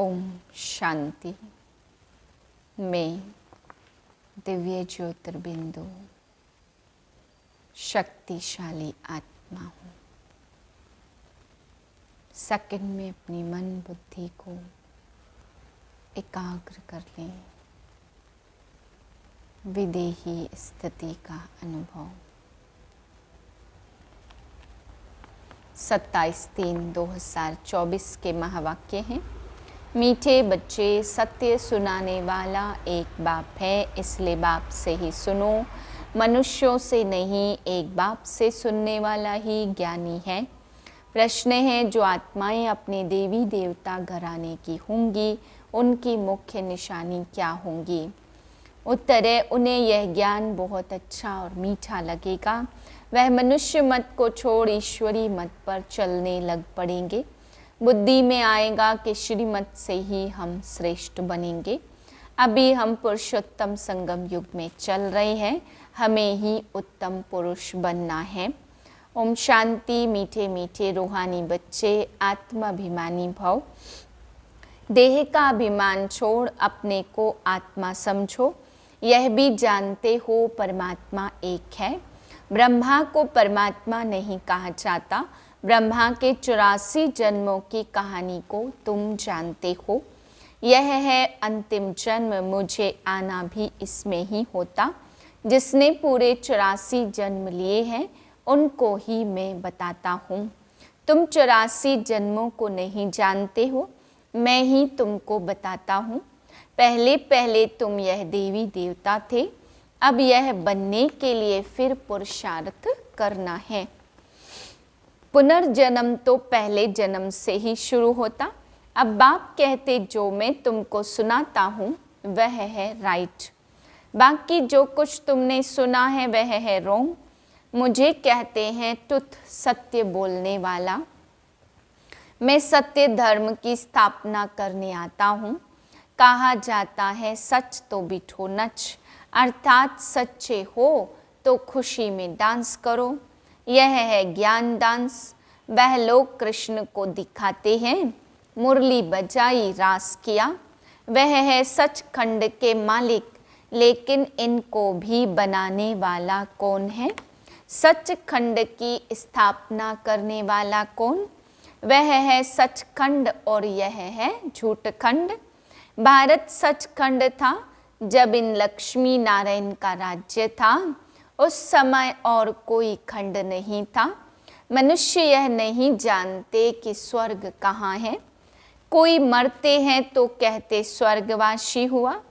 ओम शांति। मैं दिव्य ज्योतिर्बिंदु शक्तिशाली आत्मा हूँ। सेकंड में अपनी मन बुद्धि को एकाग्र कर लें। विदेही स्थिति का अनुभव। 27/3/2024 के महावाक्य हैं। मीठे बच्चे, सत्य सुनाने वाला एक बाप है, इसलिए बाप से ही सुनो। मनुष्यों से नहीं, एक बाप से सुनने वाला ही ज्ञानी है। प्रश्न है, जो आत्माएं अपने देवी देवता घराने की होंगी, उनकी मुख्य निशानी क्या होंगी? उत्तर है, उन्हें यह ज्ञान बहुत अच्छा और मीठा लगेगा। वह मनुष्य मत को छोड़ ईश्वरी मत पर चलने लग पड़ेंगे। बुद्धि में आएगा कि श्रीमत से ही हम श्रेष्ठ बनेंगे। अभी हम पुरुषोत्तम संगम युग में चल रहे हैं, हमें ही उत्तम पुरुष बनना है। ओम शांति। मीठे मीठे रूहानी बच्चे, आत्माभिमानी भव। देह का अभिमान छोड़ अपने को आत्मा समझो। यह भी जानते हो परमात्मा एक है। ब्रह्मा को परमात्मा नहीं कहा जाता। ब्रह्मा के 84 जन्मों की कहानी को तुम जानते हो। यह है अंतिम जन्म, मुझे आना भी इसमें ही होता। जिसने पूरे 84 जन्म लिए हैं, उनको ही मैं बताता हूँ। तुम 84 जन्मों को नहीं जानते हो, मैं ही तुमको बताता हूँ। पहले पहले तुम यह देवी देवता थे, अब यह बनने के लिए फिर पुरुषार्थ करना है। पुनर्जन्म तो पहले जन्म से ही शुरू होता। अब बाप कहते, जो मैं तुमको सुनाता हूँ वह है राइट, बाकी जो कुछ तुमने सुना है वह है रॉन्ग। मुझे कहते हैं तुथ, सत्य बोलने वाला। मैं सत्य धर्म की स्थापना करने आता हूँ। कहा जाता है सच तो बिठो नच, अर्थात सच्चे हो तो खुशी में डांस करो। यह है ज्ञान डांस। वह लोग कृष्ण को दिखाते हैं, मुरली बजाई रास किया। वह है सचखंड के मालिक, लेकिन इनको भी बनाने वाला कौन है? सचखंड की स्थापना करने वाला कौन? वह है सचखंड और यह है झूठखंड। भारत सचखंड था जब इन लक्ष्मी नारायण का राज्य था। उस समय और कोई खंड नहीं था। मनुष्य यह नहीं जानते कि स्वर्ग कहाँ है। कोई मरते हैं तो कहते स्वर्गवासी हुआ।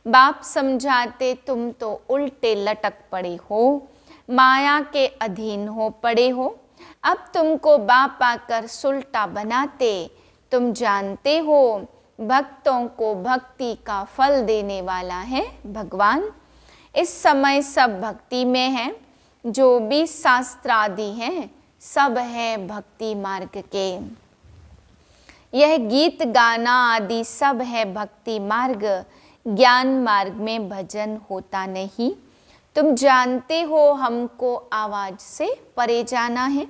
बाप समझाते, तुम तो उल्टे लटक पड़े हो, माया के अधीन हो पड़े हो। अब तुमको बाप आकर सुल्टा बनाते। तुम जानते हो भक्तों को भक्ति का फल देने वाला है भगवान। इस समय सब भक्ति में हैं। जो भी शास्त्र आदि हैं, सब है भक्ति मार्ग के। यह गीत गाना आदि सब है भक्ति मार्ग। ज्ञान मार्ग में भजन होता नहीं। तुम जानते हो हमको आवाज से परे जाना है,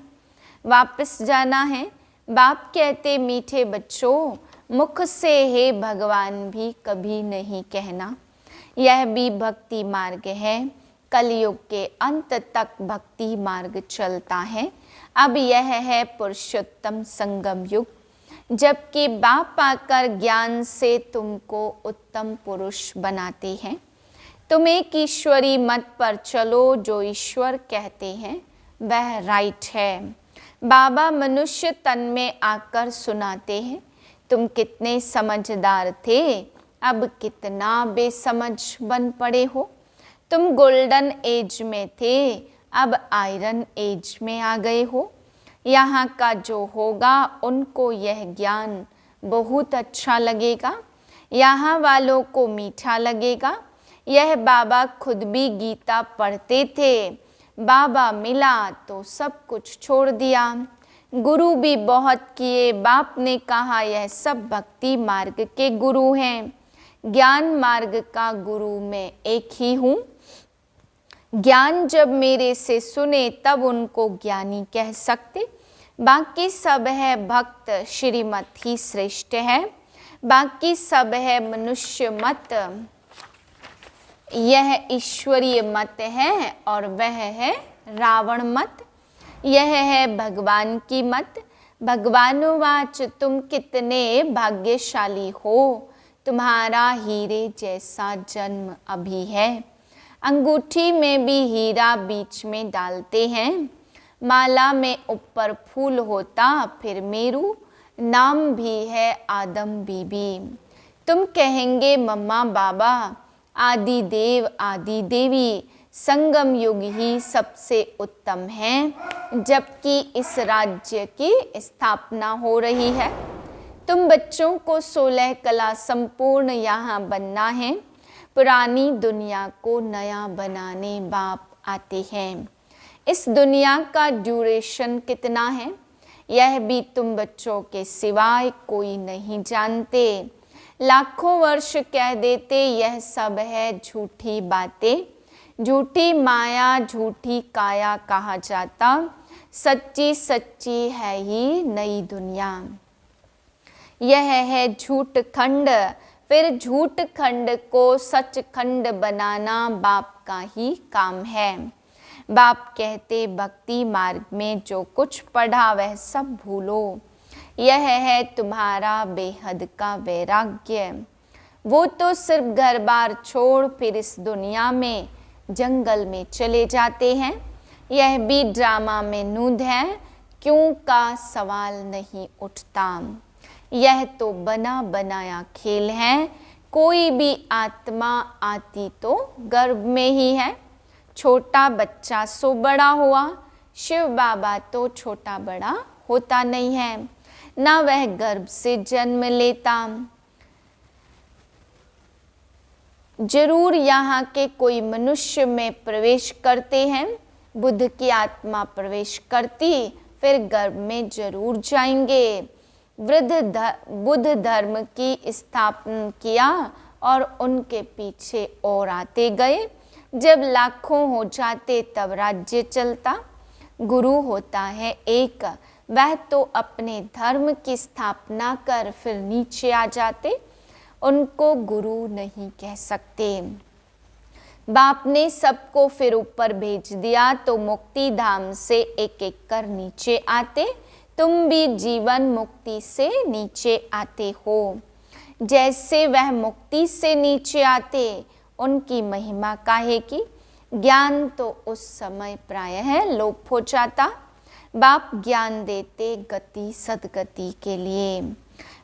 वापस जाना है। बाप कहते, मीठे बच्चों, मुख से हे भगवान भी कभी नहीं कहना। यह भी भक्ति मार्ग है। कलयुग के अंत तक भक्ति मार्ग चलता है। अब यह है पुरुषोत्तम संगम युग, जबकि बाप आकर ज्ञान से तुमको उत्तम पुरुष बनाते हैं। तुम एक ईश्वरी मत पर चलो। जो ईश्वर कहते हैं वह राइट है। बाबा मनुष्य तन में आकर सुनाते हैं, तुम कितने समझदार थे, अब कितना बेसमझ बन पड़े हो। तुम गोल्डन एज में थे, अब आयरन एज में आ गए हो। यहाँ का जो होगा उनको यह ज्ञान बहुत अच्छा लगेगा। यहाँ वालों को मीठा लगेगा। यह बाबा खुद भी गीता पढ़ते थे। बाबा मिला तो सब कुछ छोड़ दिया। गुरु भी बहुत किए। बाप ने कहा यह सब भक्ति मार्ग के गुरु हैं। ज्ञान मार्ग का गुरु मैं एक ही हूँ। ज्ञान जब मेरे से सुने तब उनको ज्ञानी कह सकते। बाकी सब है भक्त, श्रीमत ही श्रेष्ठ है। बाकी सब है मनुष्य मत, यह ईश्वरीय मत है और वह है रावण मत। यह है भगवान की मत। भगवानुवाच तुम कितने भाग्यशाली हो, तुम्हारा हीरे जैसा जन्म अभी है। अंगूठी में भी हीरा बीच में डालते हैं, माला में ऊपर फूल होता फिर मेरू, नाम भी है आदम बीबी। तुम कहेंगे मम्मा बाबा, आदि देव आदि देवी, संगम युग ही सबसे उत्तम है, जबकि इस राज्य की स्थापना हो रही है। तुम बच्चों को 16 कला संपूर्ण यहाँ बनना है, पुरानी दुनिया को नया बनाने बाप आते हैं। इस दुनिया का ड्यूरेशन कितना है, यह भी तुम बच्चों के सिवाय कोई नहीं जानते। लाखों वर्ष कह देते यह सब है झूठी बातें, झूठी माया झूठी काया कहा जाता, सच्ची सच्ची है ही नई दुनिया। यह है झूठ खंड, फिर झूठ खंड को सच खंड बनाना बाप का ही काम है। बाप कहते भक्ति मार्ग में जो कुछ पढ़ा वह सब भूलो, यह है तुम्हारा बेहद का वैराग्य। वो तो सिर्फ घर बार छोड़ फिर इस दुनिया में जंगल में चले जाते हैं। यह भी ड्रामा में नूंद है, क्यों का सवाल नहीं उठता। यह तो बना बनाया खेल है, कोई भी आत्मा आती तो गर्भ में ही है। छोटा बच्चा सो बड़ा हुआ, शिव बाबा तो छोटा बड़ा होता नहीं है, ना वह गर्भ से जन्म लेता। जरूर यहाँ के कोई मनुष्य में प्रवेश करते हैं, बुद्ध की आत्मा प्रवेश करती फिर गर्भ में जरूर जाएंगे। बुद्ध धर्म की स्थापना किया और उनके पीछे और आते गए। जब लाखों हो जाते तब राज्य चलता। गुरु होता है एक, वह तो अपने धर्म की स्थापना कर फिर नीचे आ जाते, उनको गुरु नहीं कह सकते। बाप ने सबको फिर ऊपर भेज दिया तो मुक्ति धाम से एक एक कर नीचे आते। तुम भी जीवन मुक्ति से नीचे आते हो। जैसे वह मुक्ति से नीचे आते, उनकी महिमा काहे की। ज्ञान तो उस समय प्रायः लोप हो जाता। बाप ज्ञान देते गति सदगति के लिए।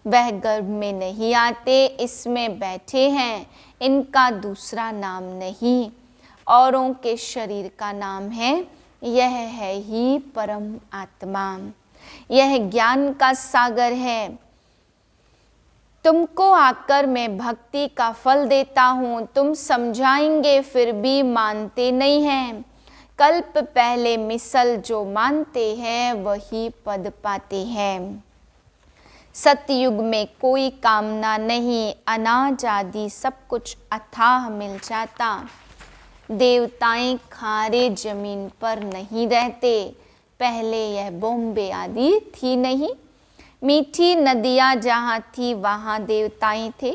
वह गर्भ में नहीं आते, इसमें बैठे हैं, इनका दूसरा नाम नहीं, औरों के शरीर का नाम है। यह है ही परम आत्मा, यह ज्ञान का सागर है। तुमको आकर मैं भक्ति का फल देता हूँ, तुम समझाएंगे फिर भी मानते नहीं हैं। कल्प पहले मिसल जो मानते हैं वही पद पाते हैं। सतयुग में कोई कामना नहीं, अनाज आदि सब कुछ अथाह मिल जाता। देवताएं खारे जमीन पर नहीं रहते, पहले यह बॉम्बे आदि थी नहीं। मीठी नदियाँ जहाँ थी वहाँ देवताएं थे।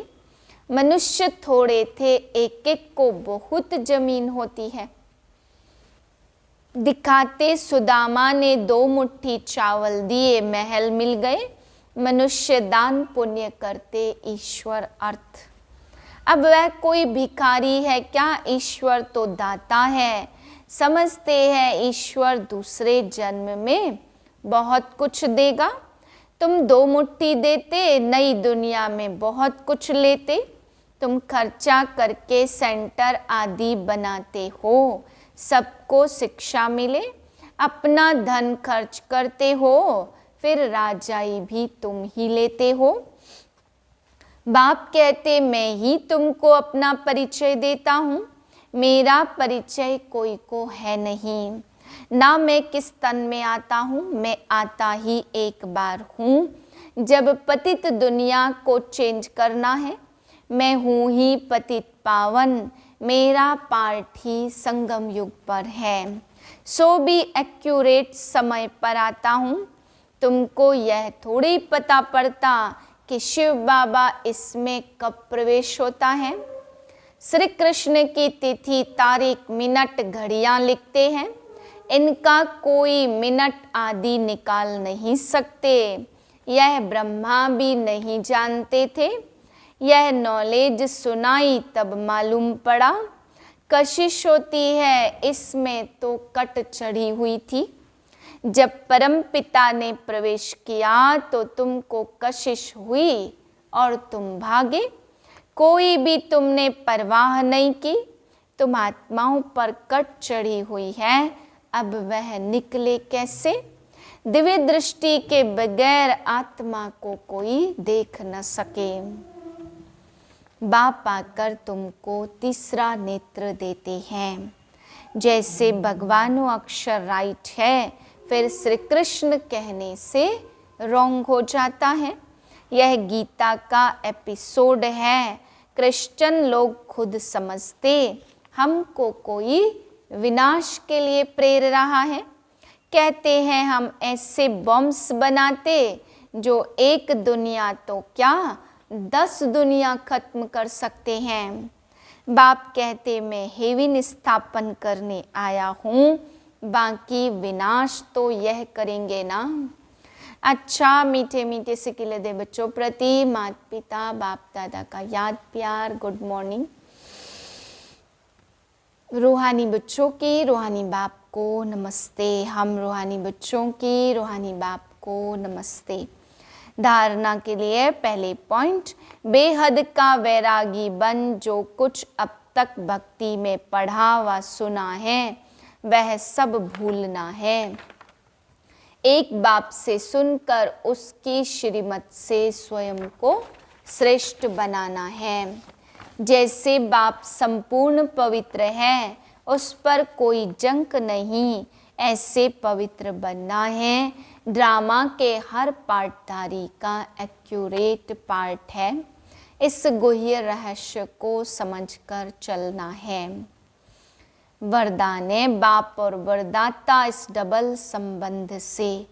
मनुष्य थोड़े थे, एक एक को बहुत जमीन होती है। दिखाते सुदामा ने 2 मुट्ठी चावल दिए, महल मिल गए। मनुष्य दान पुण्य करते ईश्वर अर्थ। अब वह कोई भिखारी है क्या, ईश्वर तो दाता है। समझते हैं ईश्वर दूसरे जन्म में बहुत कुछ देगा। तुम 2 मुट्ठी देते, नई दुनिया में बहुत कुछ लेते। तुम खर्चा करके सेंटर आदि बनाते हो, सबको शिक्षा मिले। अपना धन खर्च करते हो, फिर राजाई भी तुम ही लेते हो। बाप कहते मैं ही तुमको अपना परिचय देता हूँ, मेरा परिचय कोई को है नहीं। ना मैं किस तन में आता हूँ, मैं आता ही एक बार हूँ। जब पतित दुनिया को चेंज करना है, मैं हूँ ही पतित पावन, मेरा पार्ट ही संगम युग पर है। सो भी एक्यूरेट समय पर आता हूँ। तुमको यह थोड़ी पता पड़ता कि शिव बाबा इसमें कब प्रवेश होता है। श्री कृष्ण की तिथि, तारीख, मिनट, घड़ियां लिखते हैं। इनका कोई मिनट आदि निकाल नहीं सकते। यह ब्रह्मा भी नहीं जानते थे। यह नॉलेज सुनाई तब मालूम पड़ा, कशिश होती है इसमें तो कट चढ़ी हुई थी। जब परम पिता ने प्रवेश किया तो तुमको कशिश हुई और तुम भागे। कोई भी तुमने परवाह नहीं की। तुम आत्माओं पर कट चढ़ी हुई है, अब वह निकले कैसे। दिव्य दृष्टि के बगैर आत्मा को कोई देख न सके। बाप आकर तुमको तीसरा नेत्र देते हैं। जैसे भगवानो अक्षर राइट है, फिर श्री कृष्ण कहने से रॉन्ग हो जाता है। यह गीता का एपिसोड है। क्रिश्चियन लोग खुद समझते हमको कोई विनाश के लिए प्रेर रहा है। कहते हैं हम ऐसे बॉम्ब्स बनाते जो एक दुनिया तो क्या 10 दुनिया खत्म कर सकते हैं। बाप कहते मैं हेवन स्थापन करने आया हूँ, बाकी विनाश तो यह करेंगे ना। अच्छा मीठे मीठे से किले दे बच्चों प्रति माता पिता बाप दादा का याद प्यार गुड मॉर्निंग। रूहानी बच्चों की रूहानी बाप को नमस्ते। हम रूहानी बच्चों की रूहानी बाप को नमस्ते। धारणा के लिए पहले पॉइंट, बेहद का वैरागी बन। जो कुछ अब तक भक्ति में पढ़ा व सुना है वह सब भूलना है। एक बाप से सुनकर उसकी श्रीमत से स्वयं को श्रेष्ठ बनाना है। जैसे बाप संपूर्ण पवित्र है, उस पर कोई जंक नहीं, ऐसे पवित्र बनना है। ड्रामा के हर पार्टधारी का एक्यूरेट पार्ट है। इस गुह्य रहस्य को समझकर चलना है। वरदान है बाप और वरदाता इस डबल संबंध से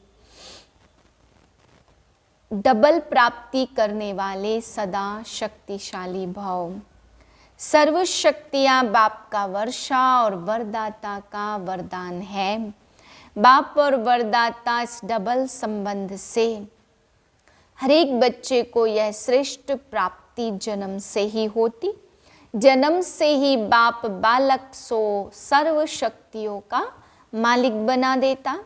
डबल प्राप्ति करने वाले सदा शक्तिशाली भाव। सर्व शक्तियां बाप का वर्षा और वरदाता का वरदान है। बाप और वरदाता इस डबल संबंध से हर एक बच्चे को यह श्रेष्ठ प्राप्ति जन्म से ही होती। जन्म से ही बाप बालक सो सर्व शक्तियों का मालिक बना देता।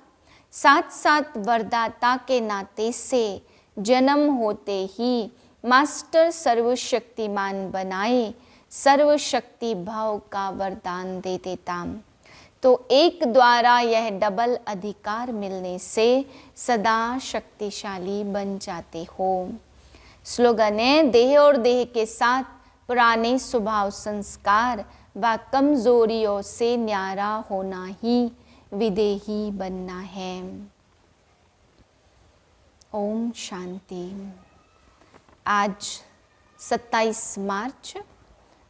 साथ साथ वरदाता के नाते से जन्म होते ही मास्टर सर्वशक्तिमान बनाए सर्वशक्ति भाव का वरदान दे देता। तो एक द्वारा यह डबल अधिकार मिलने से सदा शक्तिशाली बन जाते हो। स्लोगन है देह और देह के साथ पुराने स्वभाव संस्कार व कमजोरियों से न्यारा होना ही विदेही बनना है। ओम शांति। आज 27 मार्च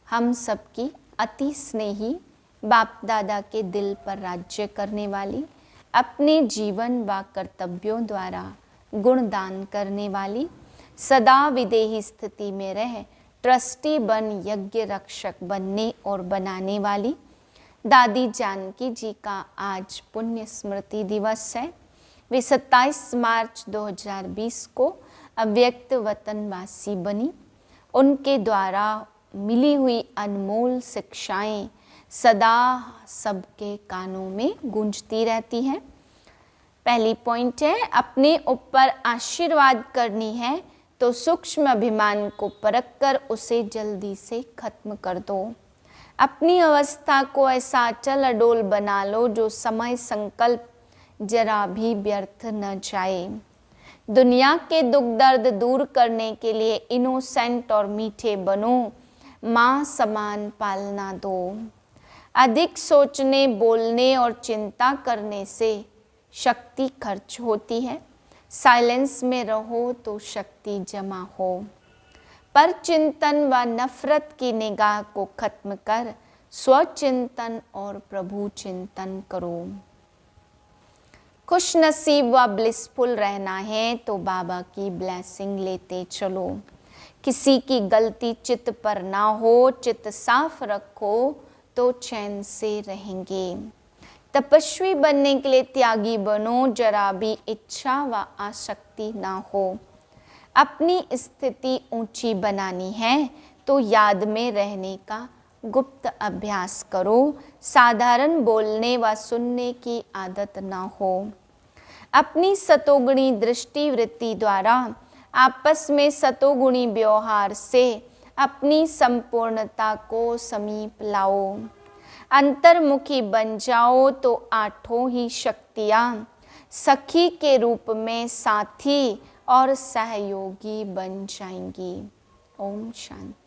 हम सबकी अति स्नेही बाप दादा के दिल पर राज्य करने वाली, अपने जीवन व कर्तव्यों द्वारा गुणदान करने वाली, सदा विदेही स्थिति में रह ट्रस्टी बन यज्ञ रक्षक बनने और बनाने वाली दादी जानकी जी का आज पुण्य स्मृति दिवस है। वे 27 मार्च 2020 को अव्यक्त वतनवासी बनी। उनके द्वारा मिली हुई अनमोल शिक्षाएं सदा सबके कानों में गूंजती रहती हैं। पहली पॉइंट है अपने ऊपर आशीर्वाद करनी है तो सूक्ष्म अभिमान को परखकर उसे जल्दी से खत्म कर दो। अपनी अवस्था को ऐसा अचल अडोल बना लो जो समय संकल्प जरा भी व्यर्थ न जाए। दुनिया के दुख दर्द दूर करने के लिए इनोसेंट और मीठे बनो। माँ समान पालना दो। अधिक सोचने बोलने और चिंता करने से शक्ति खर्च होती है। साइलेंस में रहो तो शक्ति जमा हो। पर चिंतन व नफरत की निगाह को खत्म कर स्वचिंतन और प्रभु चिंतन करो। खुश नसीब व ब्लिसफुल रहना है तो बाबा की ब्लेसिंग लेते चलो। किसी की गलती चित्त पर ना हो, चित्त साफ रखो तो चैन से रहेंगे। तपस्वी बनने के लिए त्यागी बनो, जरा भी इच्छा व आसक्ति ना हो। अपनी स्थिति ऊंची बनानी है तो याद में रहने का गुप्त अभ्यास करो। साधारण बोलने व सुनने की आदत ना हो। अपनी सतोगुणी दृष्टि वृत्ति द्वारा आपस में सतोगुणी व्यवहार से अपनी संपूर्णता को समीप लाओ। अंतर्मुखी बन जाओ तो आठों ही शक्तियाँ सखी के रूप में साथी और सहयोगी बन जाएंगी। ओम शांति।